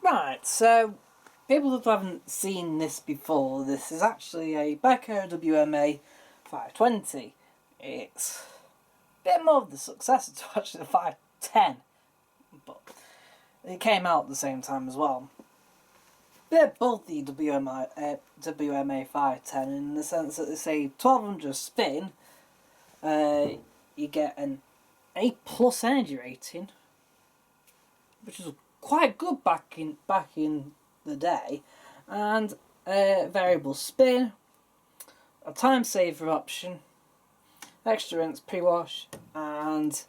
Right, so people that haven't seen this before, this is actually a Beko WMA520. It's a bit more of the successor to actually the 510, but it came out at the same time as well. They're both the WMA510 in the sense that it's a 1200 spin. You get an A+ energy rating, which is quite good back in the day, and a variable spin, a time saver option, extra rinse pre-wash, and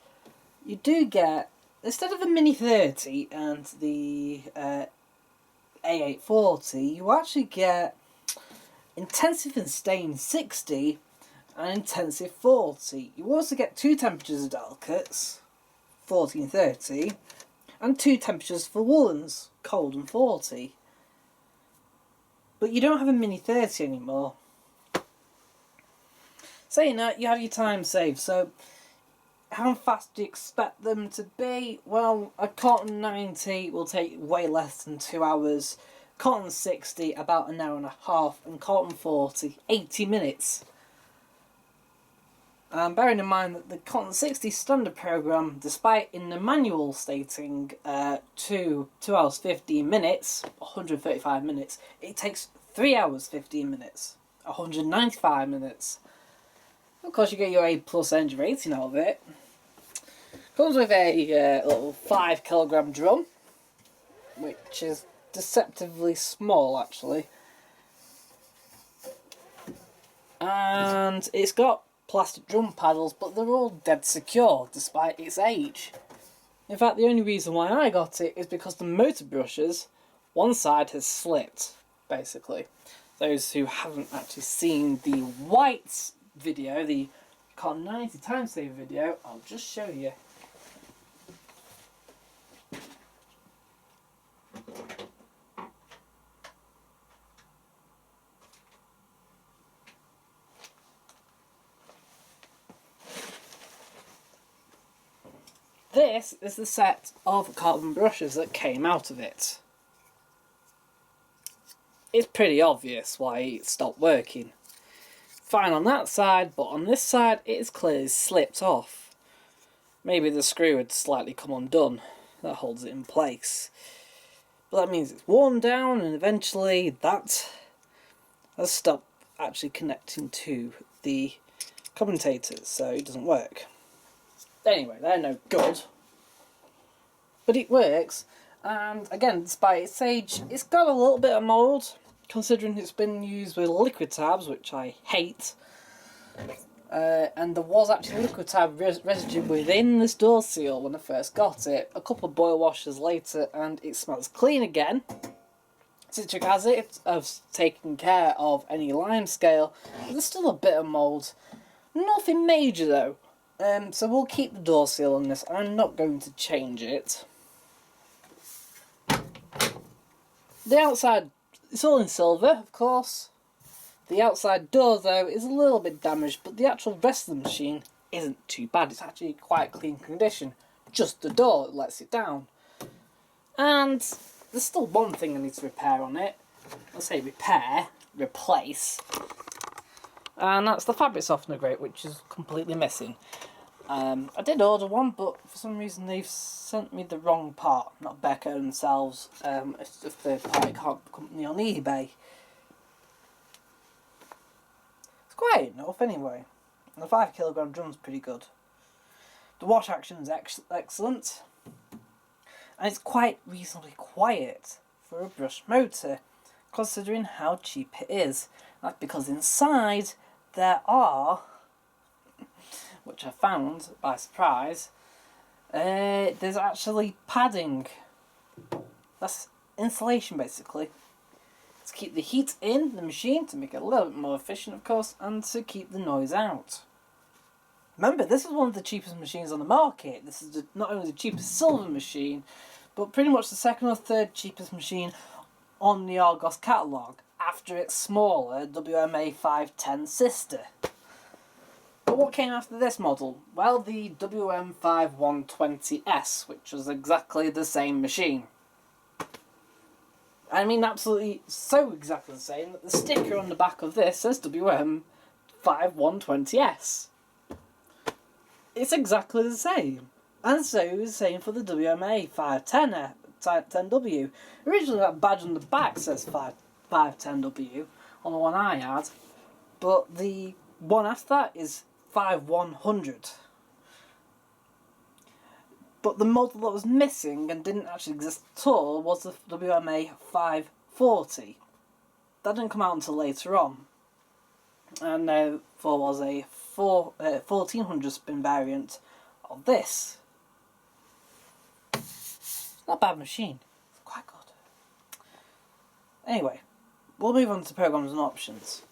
you do get, instead of a Mini 30 and the A840, you actually get intensive and stain 60 and intensive 40. You also get two temperatures of delicates, 40 and 30, and two temperatures for woolens, cold and 40. But you don't have a Mini 30 anymore. Saying that, you have your time saved, so how fast do you expect them to be? Well, a cotton 90 will take way less than 2 hours, cotton 60 about an hour and a half, and cotton 40 80 minutes. Bearing in mind that the cotton 60 standard program, despite in the manual stating 2 hours 15 minutes, 135 minutes, it takes 3 hours 15 minutes, 195 minutes. Of course, you get your A+ engine rating out of it. Comes with a little 5 kilogram drum, which is deceptively small actually. And it's got plastic drum paddles, but they're all dead secure despite its age. In fact, the only reason why I got it is because the motor brushes, one side has slipped, basically. Those who haven't actually seen the white video, the Cotton 90 time saver video, I'll just show you. This is the set of carbon brushes that came out of it. It's pretty obvious why it stopped working. Fine on that side, but on this side it is clearly slipped off. Maybe the screw had slightly come undone. That holds it in place. But that means it's worn down, and eventually that has stopped actually connecting to the commentators, so it doesn't work. Anyway, they're no good. But it works, and again, despite its age, it's got a little bit of mould, considering it's been used with liquid tabs, which I hate. And there was actually liquid tab residue within this door seal when I first got it. A couple of boil washes later, and it smells clean again. Citric acid has taken care of any lime scale. There's still a bit of mould. Nothing major though. So we'll keep the door seal on this. I'm not going to change it. The outside, it's all in silver, of course. The outside door, though, is a little bit damaged, but the actual rest of the machine isn't too bad. It's actually quite clean condition. Just the door that lets it down. And there's still one thing I need to repair on it. I'll say repair, replace. And that's the fabric softener grate, which is completely missing. I did order one, but for some reason they've sent me the wrong part. Not Beko themselves. It's a third-party company on eBay. It's quiet enough anyway. And the 5 kilogram drum's pretty good. The wash action is excellent. And it's quite reasonably quiet for a brush motor, considering how cheap it is. That's because inside there are, which I found by surprise, there's actually padding. That's insulation basically. To keep the heat in the machine, to make it a little bit more efficient of course, and to keep the noise out. Remember, this is one of the cheapest machines on the market. This is not only the cheapest silver machine, but pretty much the second or third cheapest machine on the Argos catalogue, after its smaller WMA510 sister. But what came after this model? Well, the WM520S, which was exactly the same machine. I mean, absolutely so exactly the same that the sticker on the back of this says WM520S. It's exactly the same. And so it was the same for the WMA510W. Originally that badge on the back says 510W on the one I had, but the one after that is 5100. But the model that was missing and didn't actually exist at all was the WMA540. That didn't come out until later on. And therefore was a 1400 spin variant of this. Not a bad machine. It's quite good. Anyway, we'll move on to programs and options.